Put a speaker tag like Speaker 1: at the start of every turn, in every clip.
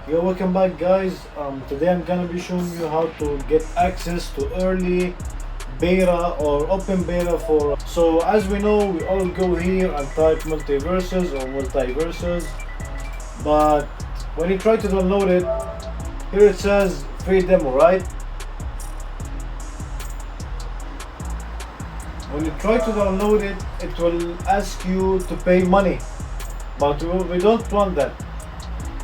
Speaker 1: Yo, welcome back guys. Today I'm gonna be showing you how to get access to early beta or open beta for. So as we know, we all go here and type multiversus, but when you try to download it, here it says free demo, right? When you try to download it, it will ask you to pay money, but we don't want that.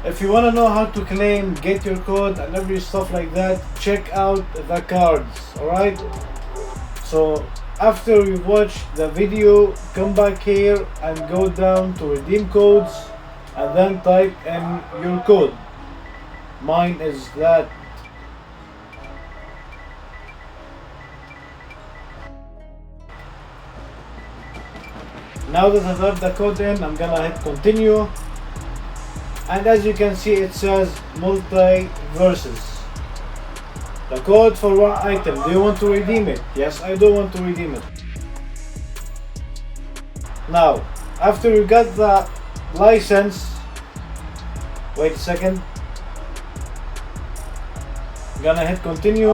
Speaker 1: If you want to know how to claim, get your code and every stuff like that, check out the cards, alright? So after you watch the video, come back here and go down to redeem codes and then type in your code. Mine is that. Now that I typed the code in, I'm gonna hit continue. And as you can see, it says Multiversus. The code for one item. Do you want to redeem it? Yes, I do want to redeem it. Now, after you got the license, wait a second. I'm gonna hit continue.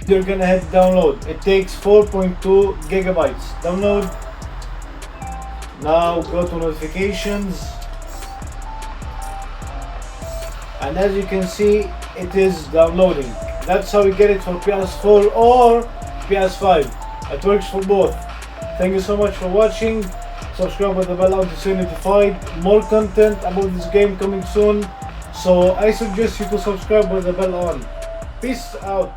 Speaker 1: You're gonna hit download. It takes 4.2 gigabytes. Download. Now go to notifications. And as you can see, it is downloading. That's how you get it for PS4 or PS5. It works for both. Thank you so much for watching. Subscribe with the bell on to stay notified. More content about this game coming soon. So I suggest you to subscribe with the bell on. Peace out.